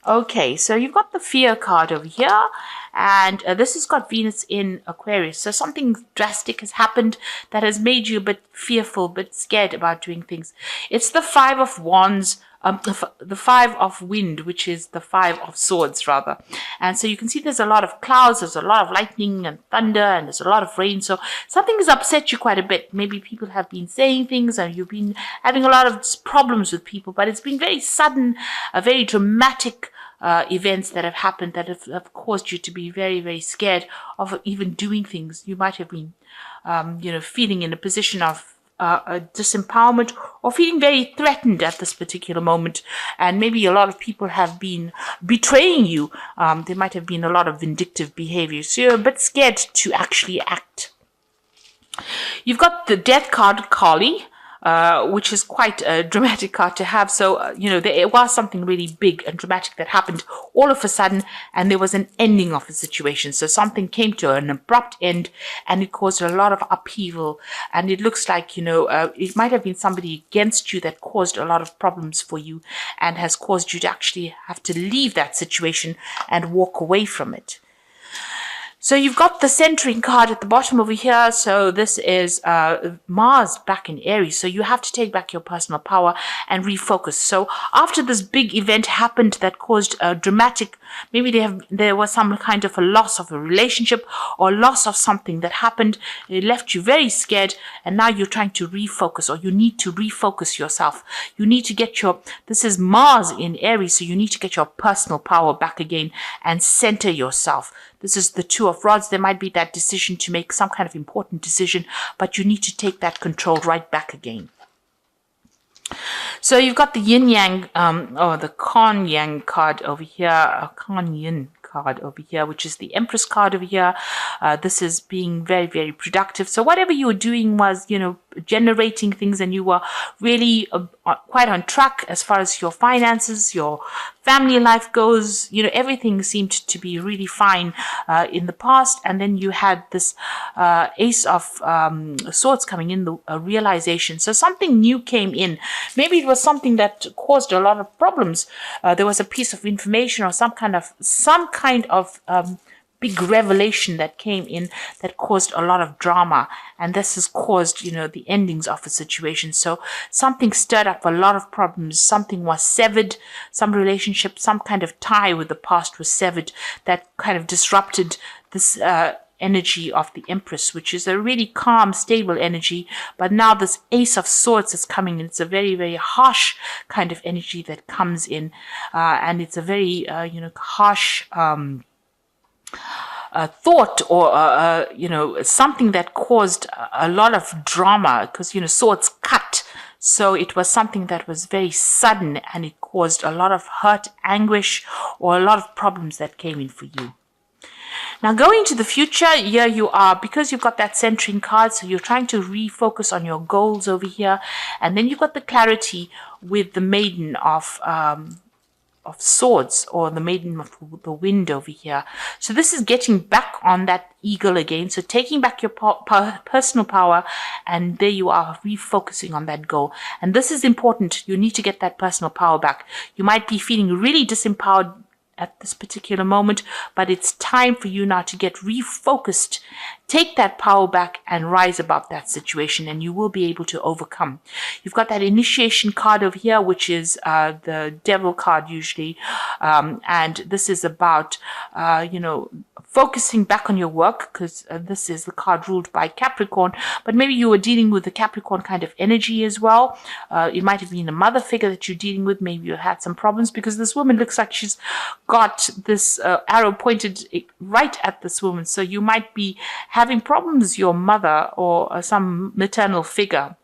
Okay, so you've got the fear card over here, and this has got Venus in Aquarius. So something drastic has happened that has made you a bit fearful, a bit scared about doing things. It's the Five of Wands, the Five of Wind, which is the Five of Swords, rather. And so you can see there's a lot of clouds, there's a lot of lightning and thunder, and there's a lot of rain. So something has upset you quite a bit. Maybe people have been saying things, and you've been having a lot of problems with people, but it's been very sudden, a very dramatic events that have happened that have caused you to be very, very scared of even doing things. You might have been, feeling in a position of disempowerment or feeling very threatened at this particular moment. And maybe a lot of people have been betraying you. There might have been a lot of vindictive behavior. So you're a bit scared to actually act. You've got the Death card, Kali. Which is quite a dramatic card to have. So, there was something really big and dramatic that happened all of a sudden, and there was an ending of a situation. So something came to an abrupt end, and it caused a lot of upheaval. And it looks like, it might have been somebody against you that caused a lot of problems for you and has caused you to actually have to leave that situation and walk away from it. So you've got the centering card at the bottom over here. So this is Mars back in Aries. So you have to take back your personal power and refocus. So after this big event happened that caused a dramatic, maybe there was some kind of a loss of a relationship or loss of something that happened. It left you very scared, and now you're trying to refocus, or you need to refocus yourself. You need to get this is Mars in Aries, so you need to get your personal power back again and center yourself. This is the Two of Rods. There might be that decision to make some kind of important decision, but you need to take that control right back again. So you've got the Yin Yang, or the Kuan Yin card over here, Kuan Yin card over here, which is the Empress card over here. This is being very, very productive. So whatever you were doing was, generating things, and you were really quite on track as far as your finances, your family life goes. Everything seemed to be really fine in the past. And then you had this Ace of Swords coming in, the realization. So something new came in. Maybe it was something that caused a lot of problems. There was a piece of information or some kind of big revelation that came in that caused a lot of drama, and this has caused the endings of a situation. So something stirred up a lot of problems. Something was severed, some relationship, some kind of tie with the past was severed that kind of disrupted this energy of the Empress, which is a really calm, stable energy. But now this Ace of Swords is coming in. It's a very, very harsh kind of energy that comes in, and it's a very harsh thought, or something that caused a lot of drama, because swords cut. So it was something that was very sudden, and it caused a lot of hurt, anguish, or a lot of problems that came in for you. Now, going to the future, here you are, because you've got that centering card, so you're trying to refocus on your goals over here. And then you've got the clarity with the Maiden of Swords, or the Maiden of the Wind over here. So this is getting back on that eagle again. So taking back your personal power, and there you are, refocusing on that goal. And this is important. You need to get that personal power back. You might be feeling really disempowered at this particular moment, but it's time for you now to get refocused, take that power back, and rise above that situation, and you will be able to overcome. You've got that initiation card over here, which is the Devil card usually, and this is about focusing back on your work, because this is the card ruled by Capricorn. But maybe you were dealing with the Capricorn kind of energy as well. It might have been a mother figure that you're dealing with. Maybe you had some problems, because this woman looks like she's got this arrow pointed right at this woman. So you might be having problems with your mother or some maternal figure.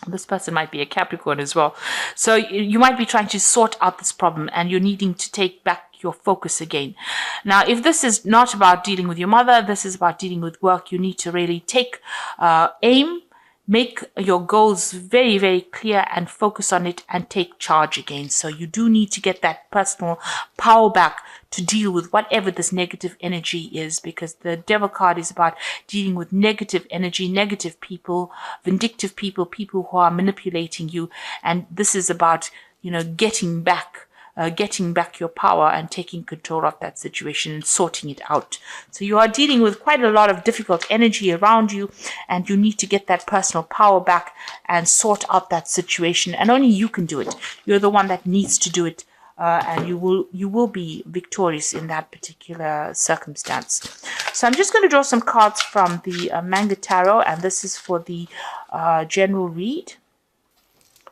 This person might be a Capricorn as well. So you might be trying to sort out this problem, and you're needing to take back your focus again. Now, if this is not about dealing with your mother, this is about dealing with work. You need to really take aim, make your goals very, very clear, and focus on it, and take charge again. So you do need to get that personal power back to deal with whatever this negative energy is, because the Devil card is about dealing with negative energy, negative people, vindictive people, people who are manipulating you. And this is about, getting back getting back your power and taking control of that situation and sorting it out. So you are dealing with quite a lot of difficult energy around you, and you need to get that personal power back and sort out that situation. And only you can do it. You're the one that needs to do it. And you will be victorious in that particular circumstance. So I'm just going to draw some cards from the Manga Tarot, and this is for the general read.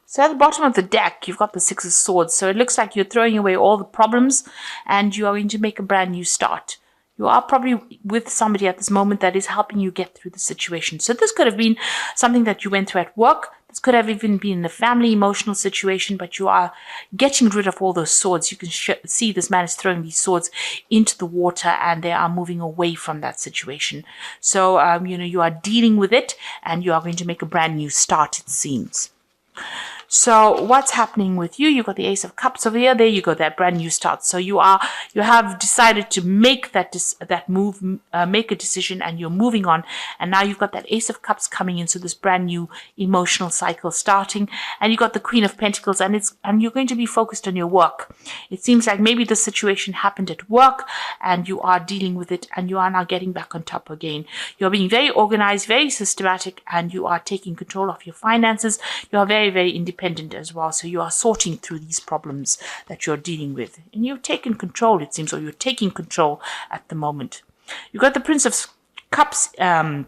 So at the bottom of the deck, you've got the Six of Swords. So it looks like you're throwing away all the problems, and you are going to make a brand new start. You are probably with somebody at this moment that is helping you get through the situation. So this could have been something that you went through at work. This could have even been a family emotional situation, but you are getting rid of all those swords. You can see this man is throwing these swords into the water, and they are moving away from that situation. So, you are dealing with it, and you are going to make a brand new start, it seems. So what's happening with you? You've got the Ace of Cups over here. There you go, that brand new start. So you have decided to make that move, make a decision, and you're moving on. And now you've got that Ace of Cups coming in. So this brand new emotional cycle starting. And you got the Queen of Pentacles, and you're going to be focused on your work. It seems like maybe the situation happened at work, and you are dealing with it, and you are now getting back on top again. You're being very organized, very systematic, and you are taking control of your finances. You are very, very independent as well. So you are sorting through these problems that you're dealing with, and you've taken control, it seems, or you're taking control at the moment. You got the Prince of Cups in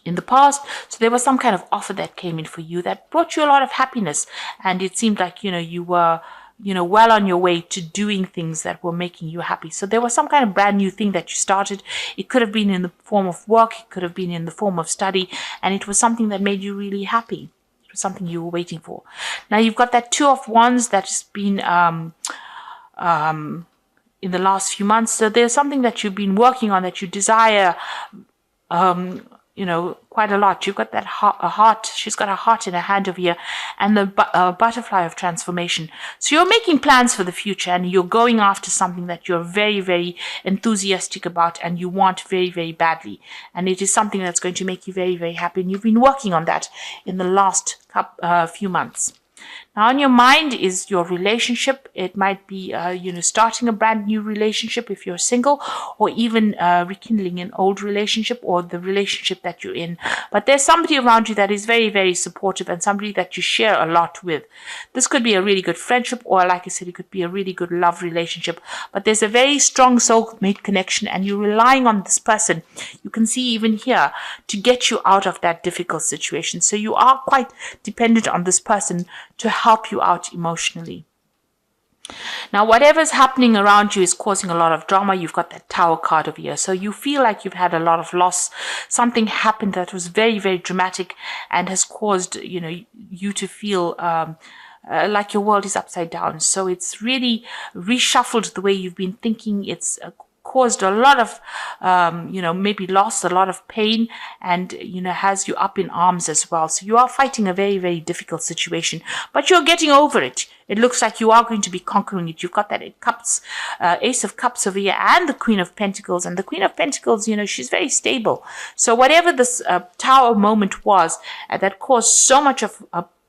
the past. So there was some kind of offer that came in for you that brought you a lot of happiness, and it seemed like you were well on your way to doing things that were making you happy. So there was some kind of brand new thing that you started. It could have been in the form of work, it could have been in the form of study, and it was something that made you really happy. Something you were waiting for. Now you've got that Two of Wands that's been in the last few months. So there's something that you've been working on that you desire, quite a lot. You've got that heart. She's got a heart in her hand over here, and the butterfly of transformation. So you're making plans for the future, and you're going after something that you're very, very enthusiastic about, and you want very, very badly. And it is something that's going to make you very, very happy. And you've been working on that in the last few months. Now, on your mind is your relationship. It might be, starting a brand new relationship if you're single, or even rekindling an old relationship or the relationship that you're in. But there's somebody around you that is very, very supportive, and somebody that you share a lot with. This could be a really good friendship, or like I said, it could be a really good love relationship. But there's a very strong soulmate connection, and you're relying on this person. You can see even here to get you out of that difficult situation. So you are quite dependent on this person to help you out emotionally. Now, whatever's happening around you is causing a lot of drama. You've got that Tower card over here. So you feel like you've had a lot of loss. Something happened that was very, very dramatic and has caused, you to feel like your world is upside down. So it's really reshuffled the way you've been thinking. It's caused a lot of, maybe loss, a lot of pain, and, has you up in arms as well. So you are fighting a very, very difficult situation, but you're getting over it. It looks like you are going to be conquering it. You've got that Ace of Cups over here, and the Queen of Pentacles. And the Queen of Pentacles, she's very stable. So whatever this Tower moment was that caused so much of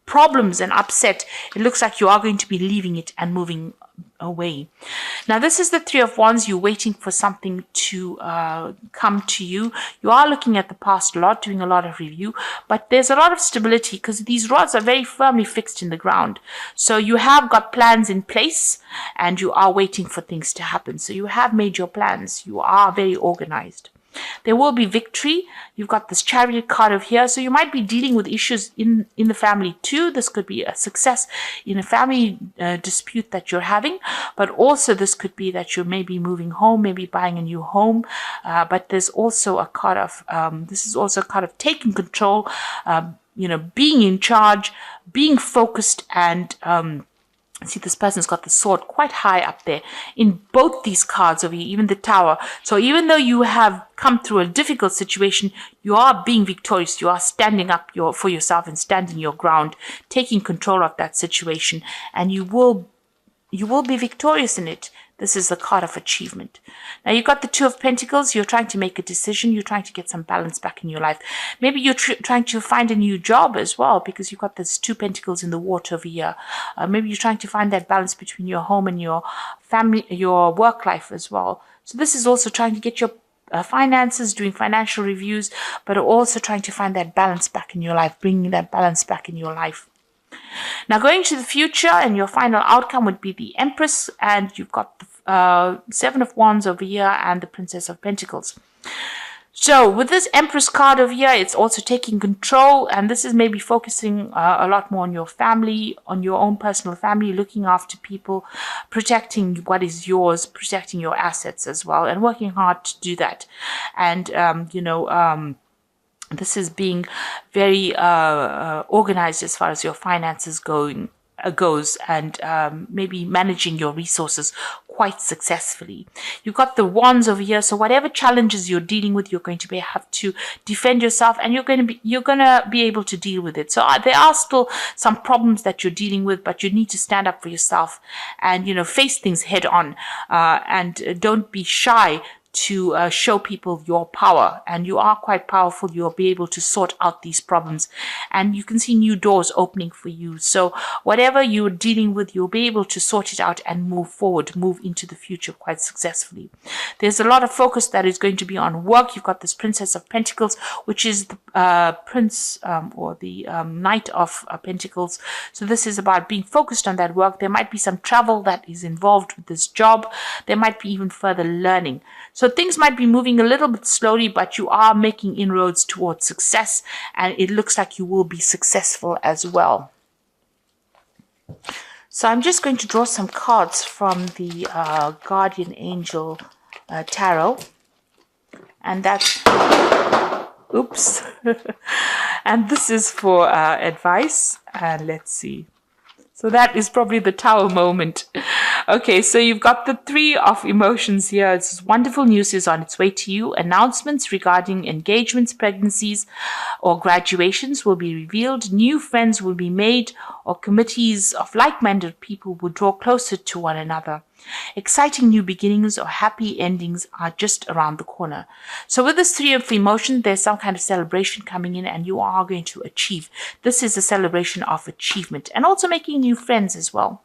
problems and upset, it looks like you are going to be leaving it and moving away. Now, this is the Three of Wands. You're waiting for something to come to you. You are looking at the past a lot, doing a lot of review, but there's a lot of stability because these rods are very firmly fixed in the ground. So you have got plans in place, and you are waiting for things to happen. So you have made your plans. You are very organized. There will be victory. You've got this Chariot card over here. So you might be dealing with issues in the family too. This could be a success in a family dispute that you're having. But also this could be that you're maybe moving home, maybe buying a new home. But there's also a card of, this is also a card of taking control, being in charge, being focused, and see, this person's got the sword quite high up there in both these cards over here, even the Tower. So even though you have come through a difficult situation, you are being victorious. You are standing up for yourself and standing your ground, taking control of that situation, and you will be victorious in it. This is the card of achievement. Now you've got the Two of Pentacles. You're trying to make a decision. You're trying to get some balance back in your life. Maybe you're trying to find a new job as well, because you've got this Two Pentacles in the water over here. Maybe you're trying to find that balance between your home and your family, your work life as well. So this is also trying to get your finances, doing financial reviews, but also trying to find that balance back in your life, bringing that balance back in your life. Now going to the future, and your final outcome would be the Empress, and you've got the Seven of Wands over here and the Princess of Pentacles. So with this Empress card over here, it's also taking control, and this is maybe focusing a lot more on your family, on your own personal family, looking after people, protecting what is yours, protecting your assets as well, and working hard to do that. And this is being very organized as far as your finances goes, and maybe managing your resources quite successfully. You've got the Wands over here, so whatever challenges you're dealing with, you're going to have to defend yourself, and you're going to be able to deal with it. So there are still some problems that you're dealing with, but you need to stand up for yourself and face things head on, and don't be shy to show people your power. And you are quite powerful. You'll be able to sort out these problems, and you can see new doors opening for you. So whatever you're dealing with, you'll be able to sort it out and move forward, move into the future quite successfully. There's a lot of focus that is going to be on work. You've got this Princess of Pentacles, which is the Prince or the Knight of Pentacles. So this is about being focused on that work. There might be some travel that is involved with this job. There might be even further learning. So things might be moving a little bit slowly, but you are making inroads towards success, and it looks like you will be successful as well. So I'm just going to draw some cards from the Guardian Angel Tarot, and that's, oops, and this is for advice, and let's see. So that is probably the Tower moment. Okay, so you've got the Three of Emotions here. It's wonderful news is on its way to you. Announcements regarding engagements, pregnancies, or graduations will be revealed. New friends will be made, or committees of like-minded people will draw closer to one another. Exciting new beginnings or happy endings are just around the corner. So with this Three of Emotions, there's some kind of celebration coming in, and you are going to achieve. This is a celebration of achievement, and also making new friends as well.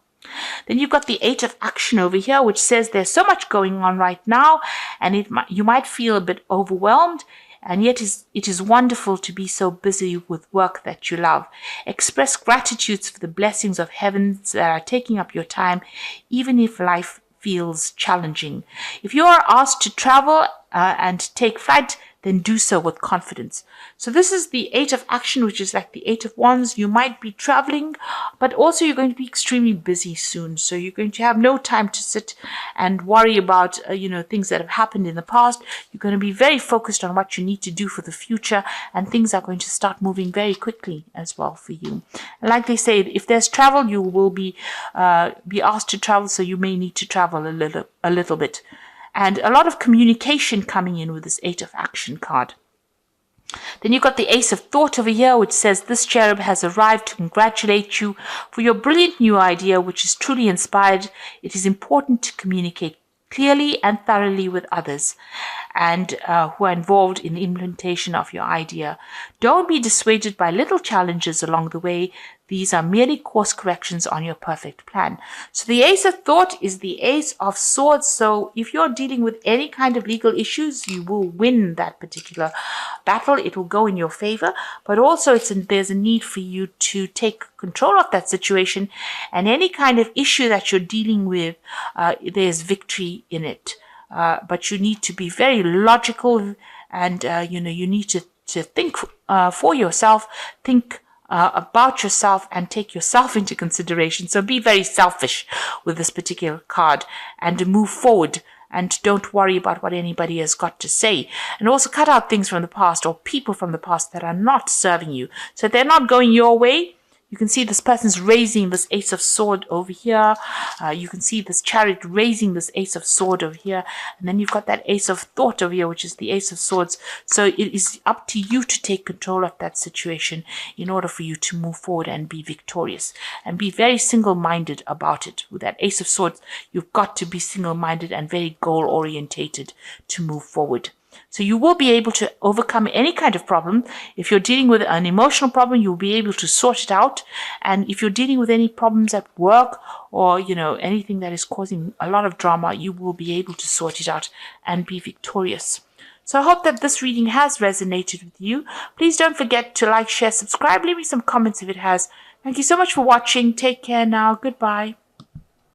Then you've got the Eight of Action over here, which says there's so much going on right now, and you might feel a bit overwhelmed. And yet it is wonderful to be so busy with work that you love. Express gratitude for the blessings of heaven that are taking up your time, even if life feels challenging. If you are asked to travel and take flight, then do so with confidence. So this is the Eight of Action, which is like the Eight of Wands. You might be traveling, but also you're going to be extremely busy soon. So you're going to have no time to sit and worry about, things that have happened in the past. You're going to be very focused on what you need to do for the future, and things are going to start moving very quickly as well for you. And like they say, if there's travel, you will be asked to travel, so you may need to travel a little bit. And a lot of communication coming in with this Eight of Action card. Then you've got the Ace of Thought over here, which says this cherub has arrived to congratulate you for your brilliant new idea, which is truly inspired. It is important to communicate clearly and thoroughly with others and who are involved in the implementation of your idea. Don't be dissuaded by little challenges along the way. These are merely course corrections on your perfect plan. So the Ace of Thought is the Ace of Swords. So if you're dealing with any kind of legal issues, you will win that particular battle. It will go in your favor. But also there's a need for you to take control of that situation. And any kind of issue that you're dealing with, there's victory in it. But you need to be very logical, and you need to think for yourself, think about yourself, and take yourself into consideration. So be very selfish with this particular card, and move forward, and don't worry about what anybody has got to say. And also cut out things from the past or people from the past that are not serving you. So if they're not going your way, You can see this person's raising this Ace of Sword over here. You can see this Chariot raising this Ace of Sword over here. And then you've got that Ace of Thought over here, which is the Ace of Swords. So it is up to you to take control of that situation in order for you to move forward and be victorious. And be very single-minded about it. With that Ace of Swords, you've got to be single-minded and very goal-orientated to move forward. So you will be able to overcome any kind of problem. If you're dealing with an emotional problem, you'll be able to sort it out. And if you're dealing with any problems at work or, anything that is causing a lot of drama, you will be able to sort it out and be victorious. So I hope that this reading has resonated with you. Please don't forget to like, share, subscribe. Leave me some comments if it has. Thank you so much for watching. Take care now. Goodbye.